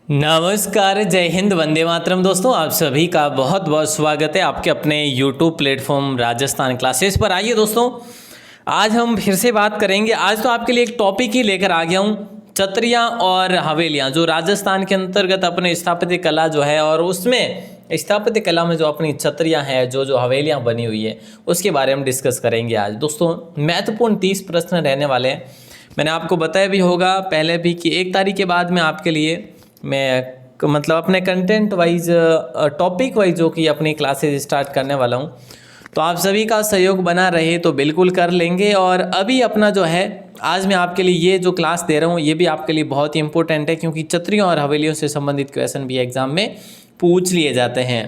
नमस्कार, जय हिंद, वंदे मातरम। दोस्तों, आप सभी का बहुत बहुत स्वागत है आपके अपने यूट्यूब प्लेटफॉर्म राजस्थान क्लासेस पर। आइए दोस्तों, आज हम फिर से बात करेंगे। आज तो आपके लिए एक टॉपिक ही लेकर आ गया हूँ, छत्रियाँ और हवेलियाँ, जो राजस्थान के अंतर्गत अपने स्थापत्य कला जो है, और उसमें स्थापत्य कला में जो अपनी छत्रियाँ हैं, जो जो हवेलियाँ बनी हुई है, उसके बारे में डिस्कस करेंगे आज। दोस्तों, महत्वपूर्ण 30 प्रश्न रहने वाले हैं। मैंने आपको बताया भी होगा पहले भी कि 1 तारीख के बाद में आपके लिए मतलब अपने कंटेंट वाइज, टॉपिक वाइज जो कि अपनी क्लासेस स्टार्ट करने वाला हूँ। तो आप सभी का सहयोग बना रहे तो बिल्कुल कर लेंगे। और अभी अपना जो है, आज मैं आपके लिए ये जो क्लास दे रहा हूँ, ये भी आपके लिए बहुत ही इंपॉर्टेंट है, क्योंकि छतरियों और हवेलियों से संबंधित क्वेश्चन भी एग्जाम में पूछ लिए जाते हैं।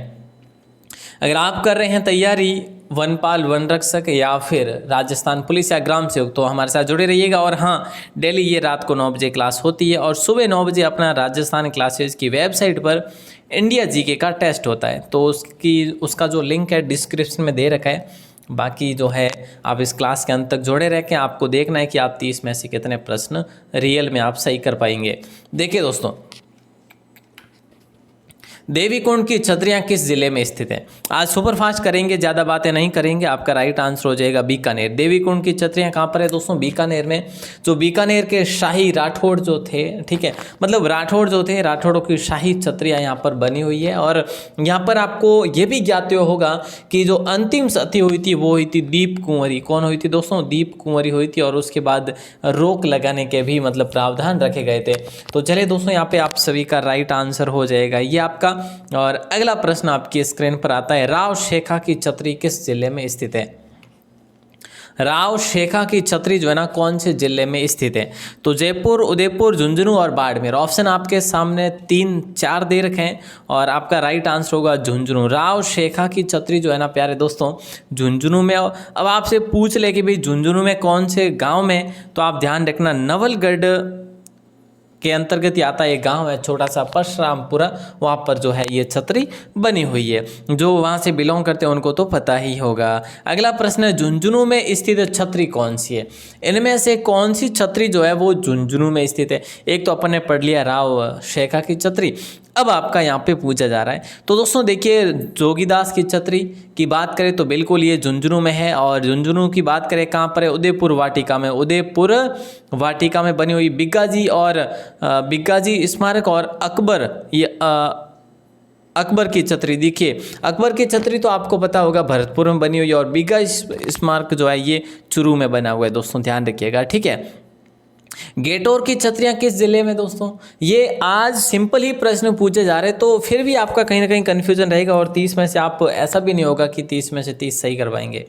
अगर आप कर रहे हैं तैयारी वनपाल, वन रक्षक या फिर राजस्थान पुलिस या ग्राम सेवक, तो हमारे साथ जुड़े रहिएगा। और हाँ, डेली ये रात को 9 बजे क्लास होती है और सुबह 9 बजे अपना राजस्थान क्लासेस की वेबसाइट पर इंडिया जीके का टेस्ट होता है। तो उसका जो लिंक है डिस्क्रिप्शन में दे रखा है। बाकी जो है, आप इस क्लास के अंत तक जुड़े रह के आपको देखना है कि आप 30 में से कितने प्रश्न रियल में आप सही कर पाएंगे। देखिए दोस्तों, देवीकुंड की छतरियां किस जिले में स्थित है? आज सुपर फास्ट करेंगे, ज़्यादा बातें नहीं करेंगे। आपका राइट आंसर हो जाएगा बीकानेर। देवीकुंड की छतरियां कहाँ पर है दोस्तों? बीकानेर में। जो बीकानेर के शाही राठौड़ जो थे, ठीक है, मतलब राठौड़ जो थे, राठौड़ों की शाही छतरियां यहाँ पर बनी हुई है। और यहाँ पर आपको ये भी ज्ञात होगा कि जो अंतिम सती हुई थी वो हुई थी दीप कुंवरी। कौन हुई थी दोस्तों? दीप कुंवरी हुई थी। और उसके बाद रोक लगाने के भी मतलब प्रावधान रखे गए थे। तो चलिए दोस्तों, यहाँ पे आप सभी का राइट आंसर हो जाएगा ये आपका। और अगला प्रश्न आपकी स्क्रीन पर आता है, राव शेखा की छतरी किस जिले में स्थित है? राव शेखा की छतरी जो है ना, कौन से जिले में स्थित है? तो जयपुर, उदयपुर, झुंझुनू और बाड़मेर। ऑप्शन आपके सामने 3-4 दे रखे हैं और आपका राइट आंसर होगा झुंझुनू। राव शेखा की छतरी जो है ना प्यारे दोस्तों, झुंझुनू में। अब आपसे पूछ ले कि भाई झुंझुनू में कौन से गांव में, तो आप ध्यान रखना नवलगढ़ के अंतर्गत ही आता है। एक गांव है छोटा सा परशुरामपुरा, वहाँ पर जो है ये छतरी बनी हुई है। जो वहाँ से बिलोंग करते हैं उनको तो पता ही होगा। अगला प्रश्न है, झुंझुनू में स्थित छतरी कौन सी है? इनमें से कौन सी छतरी जो है वो झुंझुनू में स्थित है? एक तो अपन ने पढ़ लिया राव शेखा की छतरी। अब आपका यहाँ पे पूछा जा रहा है, तो दोस्तों देखिए, जोगीदास की छतरी की बात करें तो बिल्कुल ये झुंझुनू में है। और झुंझुनू की बात करें कहाँ पर है? उदयपुर वाटिका में। उदयपुर वाटिका में बनी हुई बिग्गाजी और बिग्गाजी स्मारक और अकबर, ये अकबर की छतरी। देखिए, अकबर की छतरी तो आपको पता होगा भरतपुर में बनी हुई है, और बिग्गा स्मारक जो है ये चुरू में बना हुआ है। दोस्तों ध्यान रखिएगा, ठीक है। गेटोर की छतरियां किस जिले में? दोस्तों ये आज सिंपल ही प्रश्न पूछे जा रहे हैं, तो फिर भी आपका कहीं ना कहीं कन्फ्यूजन रहेगा। और 30 में से आप, ऐसा भी नहीं होगा कि 30 में से 30 सही करवाएंगे।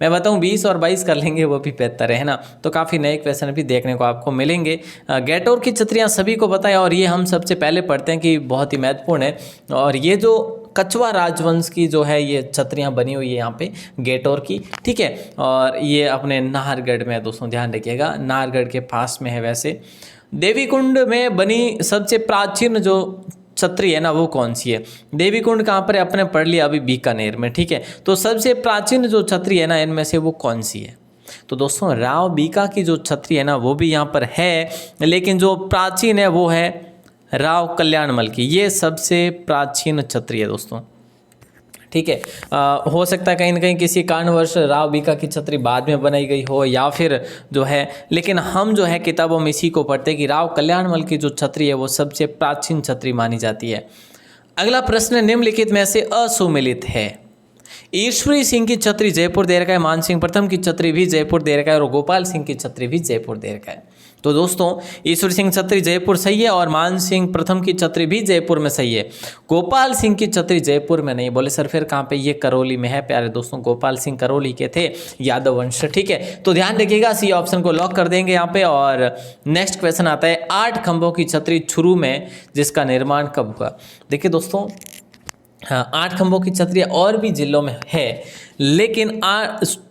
मैं बताऊं 20 और 22 कर लेंगे, वो भी बेहतर है ना। तो काफ़ी नए क्वेश्चन भी देखने को आपको मिलेंगे। गेटोर की छतरियां सभी को पता है, और ये हम सबसे पहले पढ़ते हैं कि बहुत ही महत्वपूर्ण है। और ये जो कछवा राजवंश की जो है ये छतरियां बनी हुई है यहाँ पे, गेटोर की, ठीक है। और ये अपने नाहरगढ़ में है दोस्तों, ध्यान रखिएगा, नाहरगढ़ के पास में है। वैसे देवीकुंड में बनी सबसे प्राचीन जो छतरी है ना, वो कौन सी है? देवीकुंड कहाँ पर है? अपने पढ़ लिया अभी, बीकानेर में, ठीक है। तो सबसे प्राचीन जो छतरी है ना, इनमें से वो कौन सी है? तो दोस्तों राव बीका की जो छतरी है ना, वो भी यहाँ पर है, लेकिन जो प्राचीन है वो है राव कल्याणमल की। ये सबसे प्राचीन छतरी है दोस्तों, ठीक है। हो सकता है कहीं ना कहीं किसी कारणवश राव बीका की छतरी बाद में बनाई गई हो, या फिर जो है, लेकिन हम जो है किताबों में इसी को पढ़ते हैं कि राव कल्याणमल की जो छतरी है वो सबसे प्राचीन छतरी मानी जाती है। अगला प्रश्न निम्नलिखित में से असुमेलित है। ईश्वरी सिंह की छतरी जयपुर दे रखा है, मान सिंह प्रथम की छतरी भी जयपुर दे रखा है, और गोपाल सिंह की छतरी भी जयपुर दे रखा है। तो दोस्तों ईश्वरी सिंह छतरी जयपुर सही है, और मान सिंह प्रथम की छतरी भी जयपुर में सही है। गोपाल सिंह की छतरी जयपुर में नहीं। बोले सर फिर कहाँ पे? ये करौली में है प्यारे दोस्तों। गोपाल सिंह करौली के थे, यादव वंश, ठीक है। तो ध्यान रखिएगा, सी ऑप्शन को लॉक कर देंगे यहाँ पे। और नेक्स्ट क्वेश्चन आता है, 8 खंभों की छतरी चुरू में जिसका निर्माण कब हुआ? देखिए दोस्तों, हाँ, 8 खंभों की छतरी और भी जिलों में है, लेकिन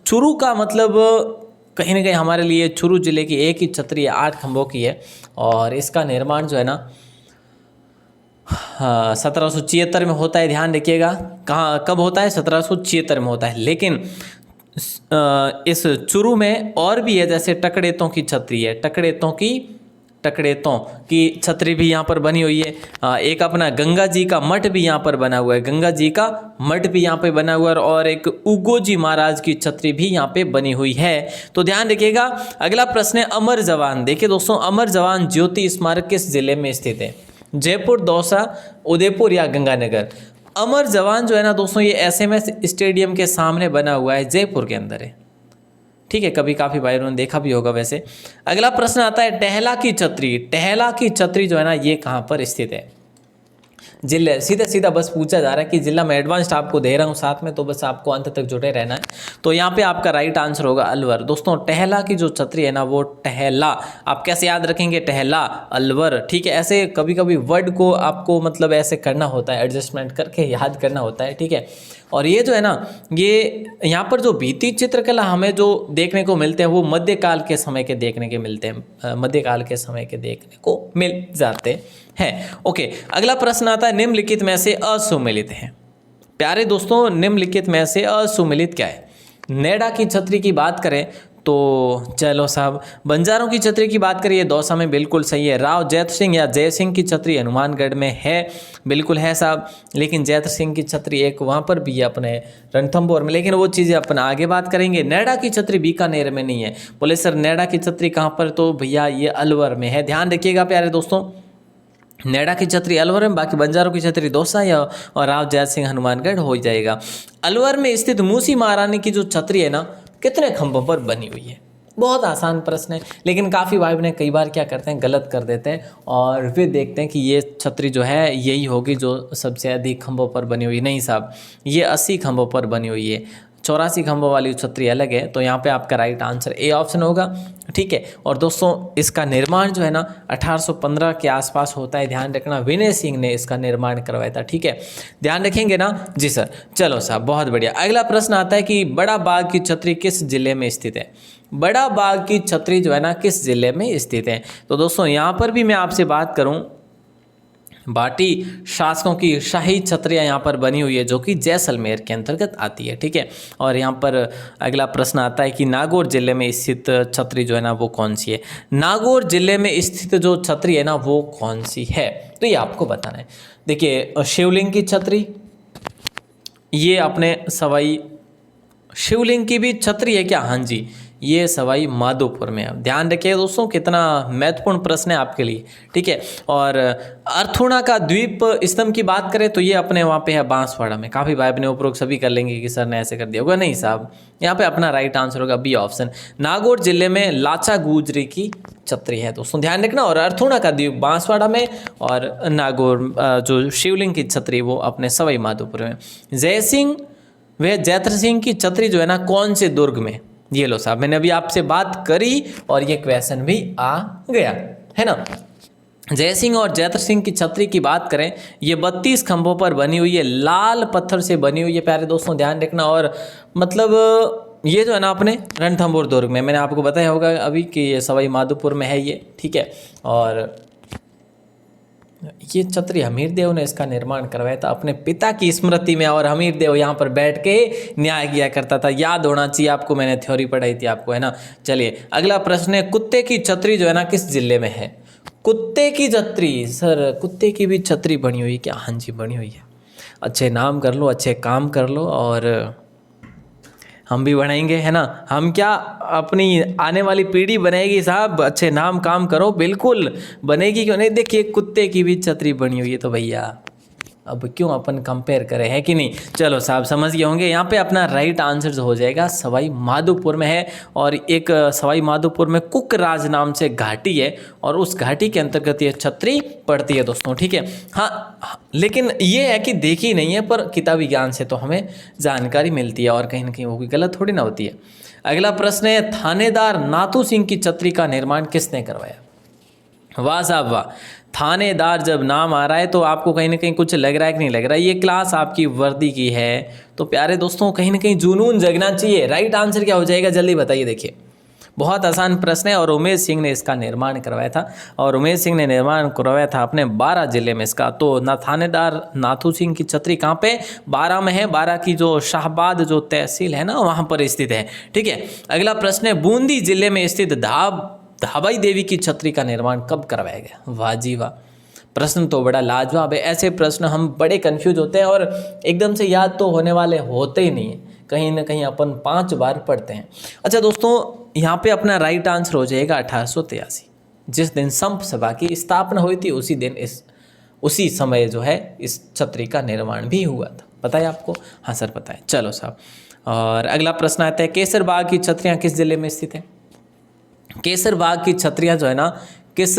चुरू का मतलब कहीं ना कहीं हमारे लिए चुरू जिले की एक ही छतरी है, 8 खंभों की है। और इसका निर्माण जो है ना 1776 में होता है। ध्यान रखिएगा, कहाँ कब होता है? 1776 में होता है। लेकिन इस चुरू में और भी है, जैसे टकड़ेतों की छतरी है, टकड़ेतों की टकरेतों की छतरी भी यहाँ पर बनी हुई है। एक अपना गंगा जी का मठ भी यहाँ पर बना हुआ है, गंगा जी का मठ भी यहाँ पे बना हुआ है, और एक उगोजी महाराज की छतरी भी यहाँ पे बनी हुई है। तो ध्यान रखिएगा। अगला प्रश्न है अमर जवान। देखिए दोस्तों, अमर जवान ज्योति स्मारक किस जिले में स्थित है? जयपुर, दौसा, उदयपुर या गंगानगर? अमर जवान जो है ना दोस्तों, ये SMS स्टेडियम के सामने बना हुआ है, जयपुर के अंदर है। ठीक है, कभी काफ़ी भाई ने देखा भी होगा वैसे। अगला प्रश्न आता है टहला की छतरी। टहला की छतरी जो है ना, ये कहाँ पर स्थित है? जिले सीधा सीधा बस पूछा जा रहा है कि जिला मैं एडवांस्ड आपको दे रहा हूँ साथ में, तो बस आपको अंत तक जुड़े रहना है। तो यहाँ पे आपका राइट आंसर होगा अलवर। दोस्तों, टहला की जो छतरी है ना, वो टहला, आप कैसे याद रखेंगे? टहला, अलवर। ठीक है, ऐसे कभी कभी वर्ड को आपको मतलब ऐसे करना होता है, एडजस्टमेंट करके याद करना होता है। ठीक है, और ये जो है ना, ये यहाँ पर जो भित्ति चित्रकला हमें जो देखने को मिलते हैं वो मध्यकाल के समय के देखने के मिलते हैं, मध्यकाल के समय के देखने को मिल जाते हैं। ओके, अगला प्रश्न आता है निम्नलिखित में से असुमेलित है। प्यारे दोस्तों, निम्नलिखित में से असुमेलित क्या है? नेडा की छतरी की बात करें तो चलो साहब, बंजारों की छतरी की बात करिए, दौसा में बिल्कुल सही है। राव जैत सिंह या जय सिंह की छतरी हनुमानगढ़ में है, बिल्कुल है साहब। लेकिन जैत सिंह की छतरी एक वहाँ पर भी है अपने रणथंभौर में, लेकिन वो चीज़ें अपन आगे बात करेंगे। नेडा की छतरी बीकानेर में नहीं है। बोले सर नेडा की छतरी कहाँ पर? तो भैया ये अलवर में है। ध्यान रखिएगा प्यारे दोस्तों, नेडा की छतरी अलवर में, बाकी बंजारों की छतरी दौसा या और राव जैत सिंह हनुमानगढ़ हो जाएगा। अलवर में स्थित मूसी महारानी की जो छतरी है ना, कितने खंभों पर बनी हुई है? बहुत आसान प्रश्न है, लेकिन काफ़ी भाई बहन कई बार क्या करते हैं, गलत कर देते हैं और फिर देखते हैं कि ये छतरी जो है यही होगी जो सबसे अधिक खंभों पर बनी हुई। नहीं साहब, ये 80 खंभों पर बनी हुई है। 84 खंभों वाली छतरी अलग है। तो यहाँ पे आपका राइट आंसर ए ऑप्शन होगा। ठीक है, और दोस्तों इसका निर्माण जो है ना 1815 के आसपास होता है। ध्यान रखना, विनय सिंह ने इसका निर्माण करवाया था। ठीक है, ध्यान रखेंगे ना जी सर। चलो साहब, बहुत बढ़िया। अगला प्रश्न आता है कि बड़ा बाग की छतरी किस जिले में स्थित है? बड़ा बाग की छतरी जो है ना किस जिले में स्थित है? तो दोस्तों यहाँ पर भी मैं आपसे बात करूँ, भाटी शासकों की शाही छतरियाँ यहाँ पर बनी हुई है जो कि जैसलमेर के अंतर्गत आती है। ठीक है, और यहाँ पर अगला प्रश्न आता है कि नागौर जिले में स्थित छतरी जो है ना वो कौन सी है? नागौर जिले में स्थित जो छतरी है ना वो कौन सी है? तो ये आपको बताना है। देखिए, शिवलिंग की छतरी, ये अपने सवाई शिवलिंग की भी छतरी है क्या? हाँ जी, ये सवाई माधोपुर में है। ध्यान रखिए दोस्तों, कितना महत्वपूर्ण प्रश्न है आपके लिए। ठीक है, और अर्थुणा का द्वीप स्तंभ की बात करें तो ये अपने वहाँ पे है बांसवाड़ा में। काफ़ी भाई अपने उपरोक्त सभी कर लेंगे कि सर ने ऐसे कर दिया होगा। नहीं साहब, यहाँ पे अपना राइट आंसर होगा बी ऑप्शन। नागौर जिले में लाचा गुजरी की छतरी है दोस्तों, ध्यान रखना। और अर्थुणा का द्वीप बांसवाड़ा में, और नागौर जो शिवलिंग की छतरी वो अपने सवाई माधोपुर में। जय सिंह व जैत्र सिंह की छतरी जो है ना कौन से दुर्ग में? ये लो साहब, मैंने अभी आपसे बात करी और ये क्वेश्चन भी आ गया है ना। जय सिंह और जैत्र सिंह की छतरी की बात करें, ये 32 खंभों पर बनी हुई है, लाल पत्थर से बनी हुई है प्यारे दोस्तों, ध्यान रखना। और मतलब ये जो है ना अपने रणथंभौर दुर्ग में, मैंने आपको बताया होगा अभी कि ये सवाई माधोपुर में है ये। ठीक है, और ये छतरी हमीर देव ने इसका निर्माण करवाया था अपने पिता की स्मृति में, और हमीर देव यहाँ पर बैठ के न्याय किया करता था। याद होना चाहिए आपको, मैंने थ्योरी पढ़ाई थी आपको, है ना। चलिए अगला प्रश्न है, कुत्ते की छतरी जो है ना किस जिले में है? कुत्ते की छतरी, सर कुत्ते की भी छतरी बनी हुई है क्या? हाँ जी, बनी हुई है। अच्छे नाम कर लो, अच्छे काम कर लो, और हम भी बनाएंगे, है ना। हम क्या, अपनी आने वाली पीढ़ी बनेगी साहब। अच्छे नाम काम करो, बिल्कुल बनेगी, क्यों नहीं। देखिए कुत्ते की भी छतरी बनी हुई है, तो भैया अब क्यों अपन कंपेयर करें, है कि नहीं। चलो साहब, समझ गए होंगे। यहाँ पे अपना राइट आंसर जो हो जाएगा सवाई माधोपुर में है, और एक सवाई माधोपुर में कुकराज नाम से घाटी है, और उस घाटी के अंतर्गत ये छतरी पड़ती है दोस्तों। ठीक है, हाँ, लेकिन ये है कि देखी नहीं है, पर किताबी ज्ञान से तो हमें जानकारी मिलती है, और कहीं ना कहीं वो भी गलत थोड़ी ना होती है। अगला प्रश्न है, थानेदार नाथू सिंह की छतरी का निर्माण किसने करवाया? वाह साहब वाह, थानेदार जब नाम आ रहा है तो आपको कहीं ना कहीं कुछ लग रहा है कि नहीं लग रहा है। ये क्लास आपकी वर्दी की है, तो प्यारे दोस्तों कहीं ना कहीं जुनून जगना चाहिए। राइट आंसर क्या हो जाएगा, जल्दी बताइए। देखिए बहुत आसान प्रश्न है, और उमेश सिंह ने इसका निर्माण करवाया था, और उमेश सिंह ने निर्माण करवाया था अपने 12 जिले में इसका। तो थानेदार नाथू सिंह की छतरी कहाँ पे? 12 में है। 12 की जो शाहबाद जो तहसील है ना वहाँ पर स्थित है। ठीक है, अगला प्रश्न है, बूंदी जिले में स्थित धाब हवाई देवी की छतरी का निर्माण कब करवाया गया? वाह जी वाह, प्रश्न तो बड़ा लाजवाब है। ऐसे प्रश्न हम बड़े कंफ्यूज होते हैं और एकदम से याद तो होने वाले होते ही नहीं है, कहीं ना कहीं अपन 5 बार पढ़ते हैं। अच्छा दोस्तों, यहाँ पे अपना राइट आंसर हो जाएगा 1883। जिस दिन संप सभा की स्थापना हुई थी उसी समय जो है इस छतरी का निर्माण भी हुआ था। पता है आपको? हाँ सर पता है। चलो साहब, और अगला प्रश्न आता है, केसर बाग की छतरियाँ किस जिले में स्थित है? केसर बाग की छतरियाँ जो है ना किस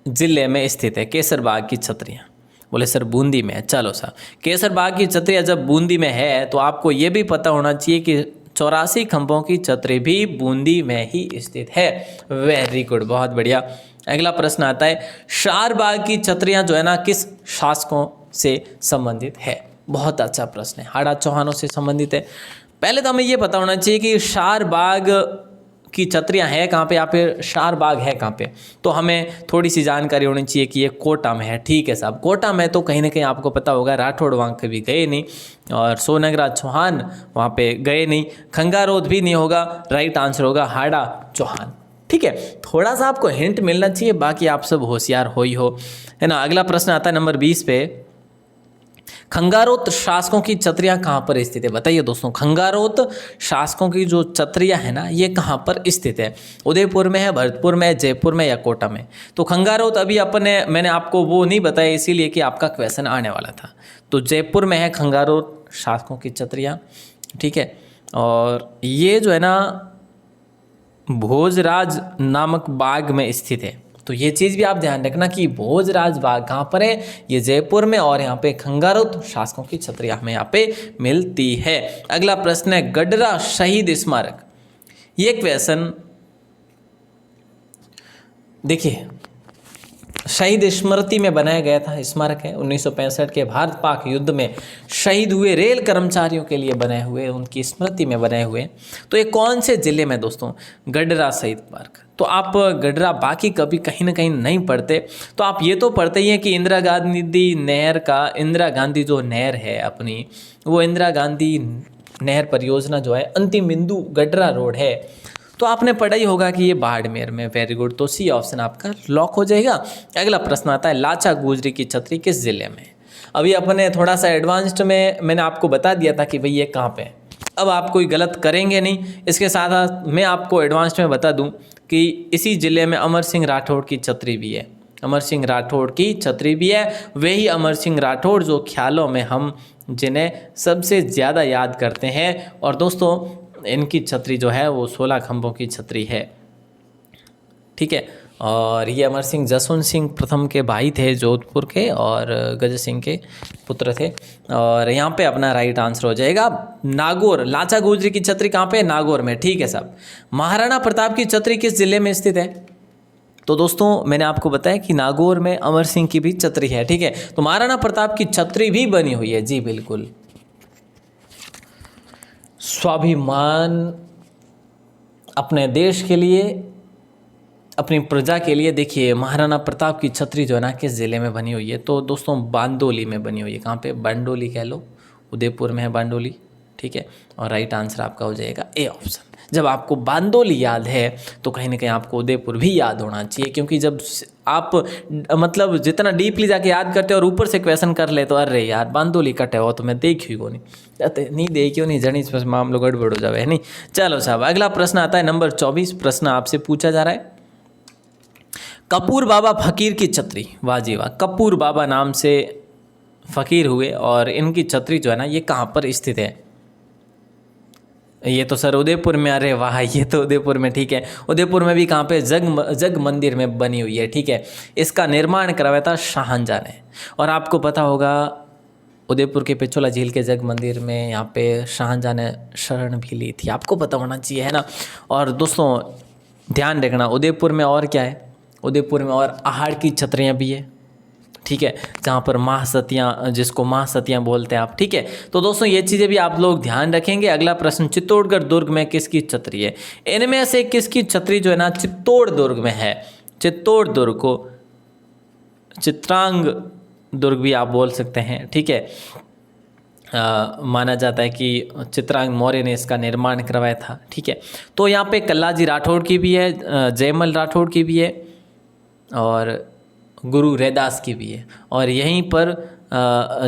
जिले में स्थित है? केसर बाग की छतरियाँ, बोले सर बूंदी में है। चलो साहब, केसर बाग की छतरियाँ जब बूंदी में है तो आपको ये भी पता होना चाहिए कि 84 खंभों की छतरी भी बूंदी में ही स्थित है। वेरी गुड, बहुत बढ़िया। अगला प्रश्न आता है, शारबाग की छतरियाँ जो है ना किस शासकों से संबंधित है? बहुत अच्छा प्रश्न है, हाड़ा चौहानों से संबंधित है। पहले तो हमें ये पता होना चाहिए कि शारबाग की छतरियाँ है कहाँ पे, यहाँ पे शारबाग है कहाँ पे, तो हमें थोड़ी सी जानकारी होनी चाहिए कि ये कोटा में है। ठीक है साहब, कोटा में तो कहीं ना कहीं आपको पता होगा, राठौड़ वहाँ कभी गए नहीं और सोनगरा चौहान वहाँ पे गए नहीं, खंगारोद भी नहीं होगा, राइट आंसर होगा हाड़ा चौहान। ठीक है, थोड़ा सा आपको हिंट मिलना चाहिए, बाकी आप सब होशियार हो ही हो, है ना। अगला प्रश्न आता है नंबर 20 पे, खंगारोत शासकों की छतरियाँ कहाँ पर स्थित है? बताइए दोस्तों, खंगारोत शासकों की जो छतरियाँ है ना ये कहाँ पर स्थित है? उदयपुर में है, भरतपुर में है, जयपुर में या कोटा में? तो खंगारोत अभी मैंने आपको वो नहीं बताया इसीलिए कि आपका क्वेश्चन आने वाला था। तो जयपुर में है खंगारोत शासकों की छतरियाँ। ठीक है, और ये जो है ना भोजराज नामक बाग में स्थित है। तो ये चीज़ भी आप ध्यान रखना कि भोजराज बाग कहाँ पर है, ये जयपुर में, और यहाँ पे खंगारोत शासकों की छतरियाँ हमें यहाँ पे मिलती है। अगला प्रश्न है, गडरा शहीद स्मारक। ये क्वेश्चन देखिए शहीद स्मृति में बनाया गया था, स्मारक है 1965 के भारत पाक युद्ध में शहीद हुए रेल कर्मचारियों के लिए बनाए हुए, उनकी स्मृति में बनाए हुए। तो ये कौन से जिले में दोस्तों? गडरा शहीद पार्क। तो आप गडरा बाकी कभी कहीं ना कहीं नहीं पढ़ते, तो आप ये तो पढ़ते ही हैं कि इंदिरा गांधी जो नहर है अपनी, वो इंदिरा गांधी नहर परियोजना जो है अंतिम बिंदु गडरा रोड है, तो आपने पढ़ा ही होगा कि ये बाड़मेर में। वेरी गुड, तो सी ऑप्शन आपका लॉक हो जाएगा। अगला प्रश्न आता है, लाचा गुजरी की छतरी किस जिले में? अभी अपने थोड़ा सा एडवांस्ड में मैंने आपको बता दिया था कि भाई ये कहाँ पे है, अब आप कोई गलत करेंगे नहीं। इसके साथ साथ मैं आपको एडवांस्ड में बता दूं कि इसी ज़िले में अमर सिंह राठौड़ की छतरी भी है। अमर सिंह राठौड़ की छतरी भी है, वही अमर सिंह राठौड़ जो ख्यालों में हम जिन्हें सबसे ज़्यादा याद करते हैं। और दोस्तों इनकी छतरी जो है वो 16 खंभों की छतरी है। ठीक है, और ये अमर सिंह जसवंत सिंह प्रथम के भाई थे जोधपुर के, और गज सिंह के पुत्र थे। और यहाँ पे अपना राइट आंसर हो जाएगा नागौर। लाचा गुजरी की छतरी कहाँ पे? नागौर में। ठीक है साहब, महाराणा प्रताप की छतरी किस जिले में स्थित है? तो दोस्तों मैंने आपको बताया कि नागौर में अमर सिंह की भी छतरी है। ठीक है, तो महाराणा प्रताप की छतरी भी बनी हुई है। जी बिल्कुल, स्वाभिमान अपने देश के लिए, अपनी प्रजा के लिए। देखिए महाराणा प्रताप की छतरी जो है ना किस ज़िले में बनी हुई है? तो दोस्तों बांदोली में बनी हुई है। कहाँ पे? बांडोली कह लो, उदयपुर में है बांडोली। ठीक है, और राइट आंसर आपका हो जाएगा ए ऑप्शन। जब आपको बांदोली याद है तो कहीं ना कहीं आपको उदयपुर भी याद होना चाहिए, क्योंकि जब आप मतलब जितना डीपली जाके याद करते हो और ऊपर से क्वेश्चन कर ले तो अरे यार बांदोली कटे हो तो मैं देखी को नहीं देखियो नहीं जनी मामलो गड़बड़ हो जावे है नहीं। चलो साहब, अगला प्रश्न आता है नंबर 24। प्रश्न आपसे पूछा जा रहा है, कपूर बाबा फकीर की छतरी। वाह जी वाह, कपूर बाबा नाम से फकीर हुए और इनकी छतरी जो है ना ये कहाँ पर स्थित है? ये तो सर उदयपुर में। अरे वाह, ये तो उदयपुर में। ठीक है, उदयपुर में भी कहाँ पे? जग मंदिर में बनी हुई है। ठीक है, इसका निर्माण करवाया था शाहजहां ने। और आपको पता होगा उदयपुर के पिछोला झील के जग मंदिर में यहाँ पे शाहजहां ने शरण भी ली थी, आपको पता होना चाहिए, है ना। और दोस्तों ध्यान रखना उदयपुर में और क्या है, उदयपुर में और आहड़ की छतरियाँ भी है। ठीक है, जहाँ पर महासतियाँ, जिसको महासतियाँ बोलते हैं आप। ठीक है, तो दोस्तों ये चीज़ें भी आप लोग ध्यान रखेंगे। अगला प्रश्न, चित्तौड़गढ़ दुर्ग में किसकी छतरी है? इनमें से किसकी छतरी जो है ना चित्तौड़ दुर्ग में है? चित्तौड़ दुर्ग को चित्रांग दुर्ग भी आप बोल सकते हैं। ठीक है, माना जाता है कि चित्रांग मौर्य ने इसका निर्माण करवाया था। ठीक है, तो यहाँ पे कल्लाजी राठौड़ की भी है, जयमल राठौड़ की भी है और गुरु रैदास की भी है। और यहीं पर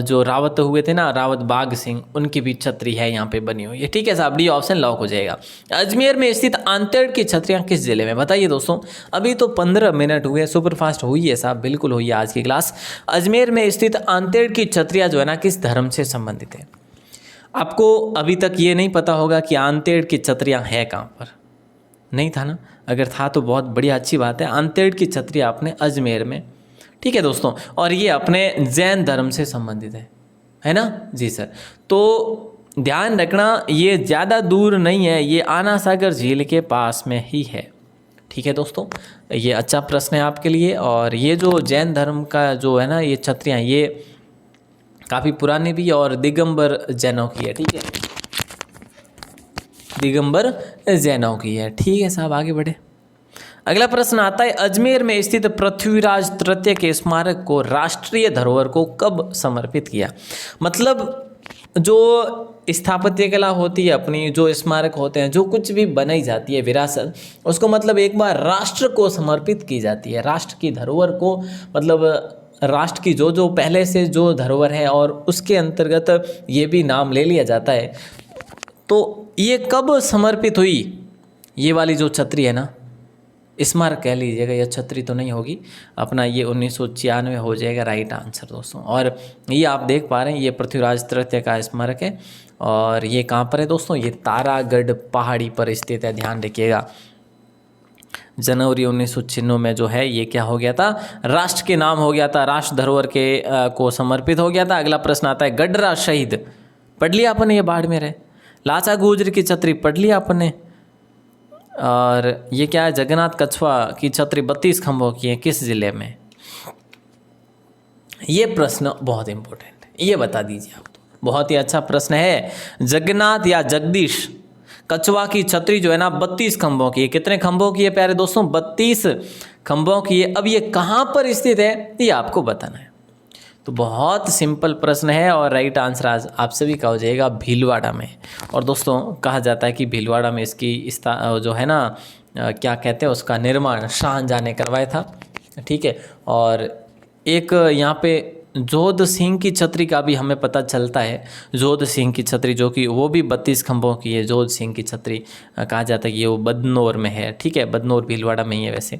जो रावत हुए थे ना, रावत बाघ सिंह, उनकी भी छतरी है यहाँ पे बनी हुई है। ठीक है साहब, डी ऑप्शन लॉक हो जाएगा। अजमेर में स्थित आंतेड़ की छतरियाँ किस जिले में? बताइए दोस्तों, अभी तो 15 मिनट हुए, सुपर फास्ट हुई है साहब, बिल्कुल हुई है आज की क्लास। अजमेर में स्थित आंतेड़ की छतरियाँ जो है ना, किस धर्म से संबंधित है? आपको अभी तक ये नहीं पता होगा कि आंतेड़ की छतरियाँ है कहाँ पर, नहीं था ना? अगर था तो बहुत बढ़िया, अच्छी बात है। आंतेड़ की छतरियाँ अपने अजमेर में, ठीक है दोस्तों, और ये अपने जैन धर्म से संबंधित है ना जी सर। तो ध्यान रखना, ये ज़्यादा दूर नहीं है, ये आना सागर झील के पास में ही है। ठीक है दोस्तों, ये अच्छा प्रश्न है आपके लिए। और ये जो जैन धर्म का जो है ना, ये छतरियाँ ये काफ़ी पुरानी भी है और दिगंबर जैनों की है। ठीक है, दिगंबर जैनों की है। ठीक है साहब, आगे बढ़े। अगला प्रश्न आता है, अजमेर में स्थित पृथ्वीराज तृतीय के स्मारक को राष्ट्रीय धरोहर को कब समर्पित किया? मतलब जो स्थापत्य कला होती है अपनी, जो स्मारक होते हैं, जो कुछ भी बनाई जाती है विरासत, उसको मतलब एक बार राष्ट्र को समर्पित की जाती है। राष्ट्र की धरोहर को, मतलब राष्ट्र की जो जो पहले से जो धरोहर है और उसके अंतर्गत ये भी नाम ले लिया जाता है। तो ये कब समर्पित हुई? ये वाली जो छतरी है ना, स्मारक कह लीजिएगा, यह छतरी तो नहीं होगी अपना, ये 1996 हो जाएगा राइट आंसर दोस्तों। और ये आप देख पा रहे हैं, ये पृथ्वीराज तृतीय का स्मारक है और ये कहाँ पर है दोस्तों? ये तारागढ़ पहाड़ी पर स्थित है, ध्यान रखिएगा। जनवरी 1996 में जो है ये क्या हो गया था? राष्ट्र के नाम हो गया था, राष्ट्र धरोहर के को समर्पित हो गया था। अगला प्रश्न आता है, गडरा शहीद पढ़ लिया आपने, ये बाड़मेर है। लाचा गुजर की छतरी पढ़ लिया आपने। और ये क्या है? जगन्नाथ कछवा की छतरी 32 खंभों की है, किस जिले में? ये प्रश्न बहुत इंपॉर्टेंट है, ये बता दीजिए आप। तो बहुत ही अच्छा प्रश्न है। जगन्नाथ या जगदीश कछवा की छतरी जो है ना, 32 खंभों की है। कितने खंभों की है प्यारे दोस्तों? 32 खंभों की है। अब ये कहाँ पर स्थित है, ये आपको बताना है। तो बहुत सिंपल प्रश्न है और राइट आंसर आज आप सभी का हो जाएगा भीलवाड़ा में। और दोस्तों कहा जाता है कि भीलवाड़ा में इसकी जो है ना, क्या कहते हैं, उसका निर्माण शाहजहाँ ने करवाया था। ठीक है, और एक यहाँ पे जोध सिंह की छतरी का भी हमें पता चलता है। जोध सिंह की छतरी जो कि वो भी 32 खंभों की है। जोध सिंह की छतरी कहा जाता है कि ये वो बदनौर में है। ठीक है, बदनौर भीलवाड़ा में ही है वैसे।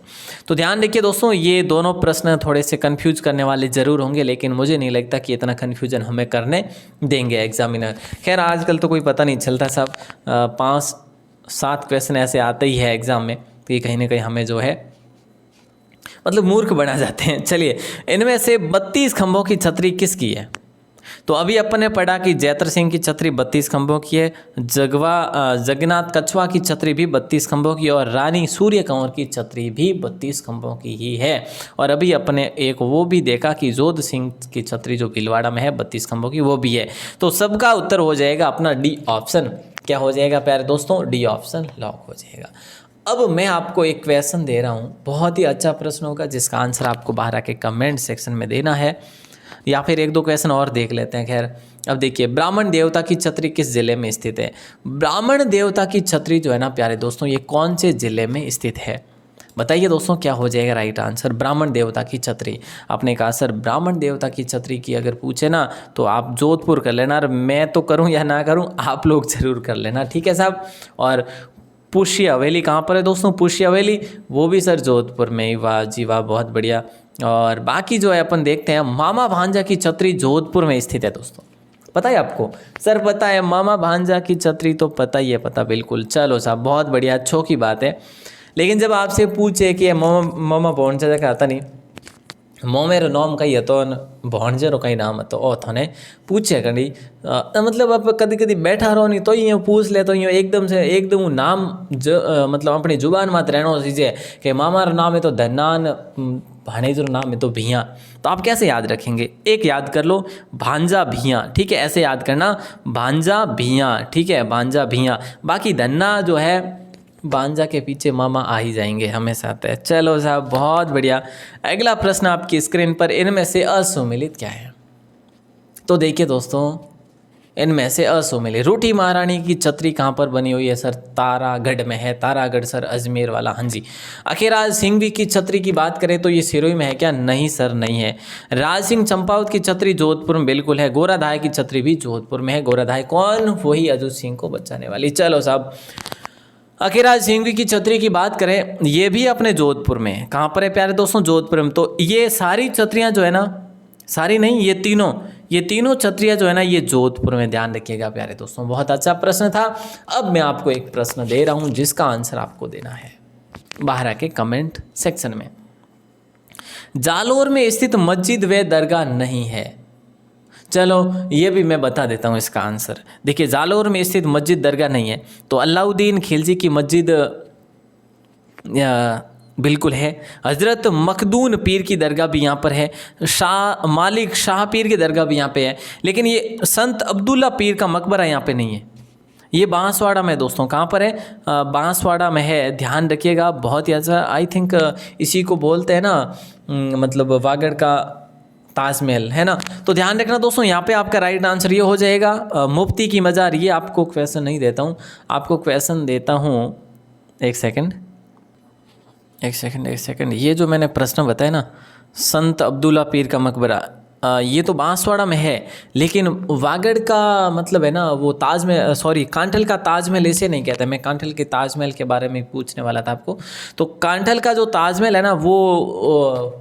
तो ध्यान रखिए दोस्तों, ये दोनों प्रश्न थोड़े से कंफ्यूज करने वाले ज़रूर होंगे, लेकिन मुझे नहीं लगता कि इतना कन्फ्यूजन हमें करने देंगे एग्जामिनर। खैर आजकल तो कोई पता नहीं चलता साहब, 5-7 क्वेश्चन ऐसे आते ही है एग्ज़ाम में, तो ये कहीं ना कहीं हमें जो है मतलब मूर्ख बना जाते हैं। चलिए, इनमें से 32 खंभों की छतरी किसकी है? तो अभी अपन ने पढ़ा कि जैतर सिंह की छतरी 32 खंभों की है, जगन्नाथ कछवा की छतरी भी 32 खंभों की, और रानी सूर्य कंवर की छतरी भी 32 खंभों की ही है। और अभी अपने एक वो भी देखा कि जोध सिंह की छतरी जो भीलवाड़ा में है 32 खंभों की, वो भी है। तो सबका उत्तर हो जाएगा अपना डी ऑप्शन। क्या हो जाएगा प्यारे दोस्तों? डी ऑप्शन लॉक हो जाएगा। अब मैं आपको एक क्वेश्चन दे रहा हूँ, बहुत ही अच्छा प्रश्न होगा जिसका आंसर आपको बाहर आके कमेंट सेक्शन में देना है, या फिर 1-2 क्वेश्चन और देख लेते हैं। खैर अब देखिए, ब्राह्मण देवता की छतरी किस जिले में स्थित है? ब्राह्मण देवता की छतरी जो है ना प्यारे दोस्तों, ये कौन से जिले में स्थित है? बताइए दोस्तों, क्या हो जाएगा राइट आंसर? ब्राह्मण देवता की छतरी। आपने कहा सर ब्राह्मण देवता की छतरी की अगर पूछे ना तो आप जोधपुर कर लेना, और मैं तो करूं या ना करूं आप लोग जरूर कर लेना। ठीक है साहब। और पुष्य हवेली कहाँ पर है दोस्तों? पुष्य हवेली वो भी सर जोधपुर में ही। वाह जी वाह, बहुत बढ़िया। और बाकी जो है अपन देखते हैं, मामा भांजा की छतरी जोधपुर में स्थित है दोस्तों। पता है आपको? सर पता है, मामा भांजा की छतरी तो पता ही है, पता बिल्कुल। चलो साहब, बहुत बढ़िया, अच्छों की बात है। लेकिन जब आपसे पूछे कि मामा भांजा का आता नहीं, मोमेरो नाम कही तो भाणजेरो कहीं नाम तो ओ थने पूछे कहीं, मतलब आप कभी कभी बैठा रहो नहीं तो यूँ पूछ ले, तो यूँ एकदम नाम मतलब अपनी जुबान मत रहना चीज़ें कि मामारो नाम है तो धनान, भाणेजरो नाम है तो भिया। तो आप कैसे याद रखेंगे? एक याद कर लो, भांजा भिया। ठीक है, ऐसे याद करना, भांजा भिया। ठीक है, भांजा भिया। बाकी धन्ना जो है, भांजा के पीछे मामा आ ही जाएंगे, हमेशा आता है। चलो साहब, बहुत बढ़िया। अगला प्रश्न आपकी स्क्रीन पर, इनमें से असुमिलित क्या है? तो देखिए दोस्तों, इनमें से असुमिली। रूठी महारानी की छतरी कहाँ पर बनी हुई है सर? तारागढ़ में है। तारागढ़ सर, अजमेर वाला, हाँ जी। आखिर राज सिंघवी की छतरी की बात करें तो ये सिरोही में है क्या? नहीं सर, नहीं है। राज सिंह चंपावत की छतरी जोधपुर में बिल्कुल है। गोराधाय की छतरी भी जोधपुर में है। गोराधाय कौन? वही अजूत सिंह को बचाने वाली। चलो साहब, अखीराज सिंघवी की छतरी की बात करें, ये भी अपने जोधपुर में। कहाँ पर है प्यारे दोस्तों? जोधपुर में। तो ये सारी छतरियाँ जो है ना, सारी नहीं, ये तीनों छतरियाँ जो है ना, ये जोधपुर में। ध्यान रखिएगा प्यारे दोस्तों। बहुत अच्छा प्रश्न था। अब मैं आपको एक प्रश्न दे रहा हूँ जिसका आंसर आपको देना है बाहर आके कमेंट सेक्शन में। जालोर में स्थित मस्जिद व दरगाह नहीं है। चलो ये भी मैं बता देता हूँ इसका आंसर। देखिए, जालोर में स्थित मस्जिद दरगाह नहीं है तो अलाउद्दीन खिलजी की मस्जिद बिल्कुल है। हज़रत मखदूम पीर की दरगाह भी यहाँ पर है। शाह मालिक शाह पीर की दरगाह भी यहाँ पे है। लेकिन ये संत अब्दुल्ला पीर का मकबरा यहाँ पे नहीं है। ये बांसवाड़ा में दोस्तों। कहाँ पर है? बांसवाड़ा में है। ध्यान रखिएगा, बहुत ही अच्छा। आई थिंक इसी को बोलते हैं ना, मतलब वागड़ का ताजमहल, है ना। तो ध्यान रखना दोस्तों, यहाँ पे आपका राइट आंसर ये हो जाएगा मुफ्ती की मज़ार। ये आपको क्वेश्चन नहीं देता हूँ, आपको क्वेश्चन देता हूँ। एक सेकंड। ये जो मैंने प्रश्न बताया ना, संत अब्दुल्ला पीर का मकबरा, ये तो बांसवाड़ा में है। लेकिन वागड़ का मतलब है ना, वो ताजमहल, सॉरी, कांठल का ताजमहल इसे नहीं कहता। मैं कांठल के ताजमहल के बारे में पूछने वाला था आपको। तो कांठल का जो ताजमहल है ना, वो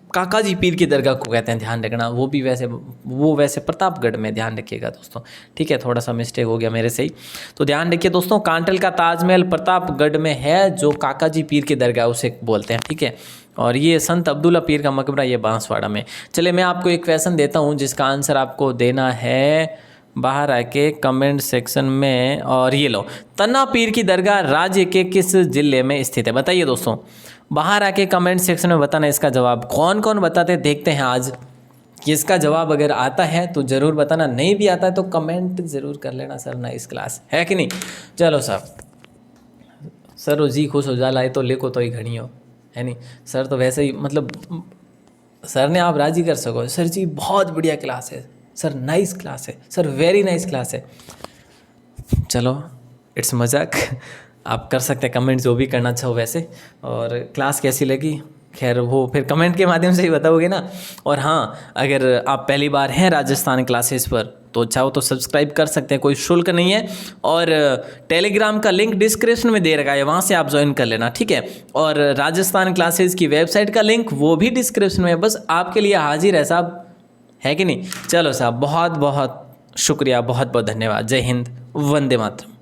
काका जी पीर की दरगाह को कहते हैं। ध्यान रखना। वो वैसे प्रतापगढ़ में। ध्यान रखिएगा दोस्तों, ठीक है। थोड़ा सा मिस्टेक हो गया मेरे से ही। तो ध्यान रखिए दोस्तों, कांठल का ताजमहल प्रतापगढ़ में है, जो काका जी पीर की दरगाह उसे बोलते हैं, ठीक है। और ये संत अब्दुल्ला पीर का मकबरा ये बांसवाड़ा में। चलिए मैं आपको एक क्वेश्चन देता हूँ जिसका आंसर आपको देना है बाहर आके कमेंट सेक्शन में। और ये लो, तना पीर की दरगाह राज्य के किस जिले में स्थित है? बताइए दोस्तों, बाहर आके कमेंट सेक्शन में बताना इसका जवाब। कौन कौन बताते देखते हैं आज कि इसका जवाब अगर आता है तो ज़रूर बताना, नहीं भी आता है तो कमेंट ज़रूर कर लेना। सर नाइस क्लास है कि नहीं? चलो साहब, सर जी खुश हो जा लाए तो लेको तो ही घड़ी हो, है नहीं? सर तो वैसे ही, मतलब सर ने आप राजी कर सको। सर जी बहुत बढ़िया क्लास है सर, नाइस क्लास है सर, वेरी नाइस क्लास है। चलो इट्स मजाक, आप कर सकते हैं कमेंट जो भी करना चाहो वैसे। और क्लास कैसी लगी, खैर वो फिर कमेंट के माध्यम से ही बताओगे ना। और हाँ, अगर आप पहली बार हैं राजस्थान क्लासेस पर तो चाहो तो सब्सक्राइब कर सकते हैं, कोई शुल्क नहीं है। और टेलीग्राम का लिंक डिस्क्रिप्शन में दे रखा है, वहाँ से आप ज्वाइन कर लेना, ठीक है। और राजस्थान क्लासेस की वेबसाइट का लिंक वो भी डिस्क्रिप्शन में, बस आपके लिए हाजिर है साहब, है कि नहीं? चलो साहब, बहुत बहुत शुक्रिया, बहुत बहुत धन्यवाद। जय हिंद, वंदे मातरम।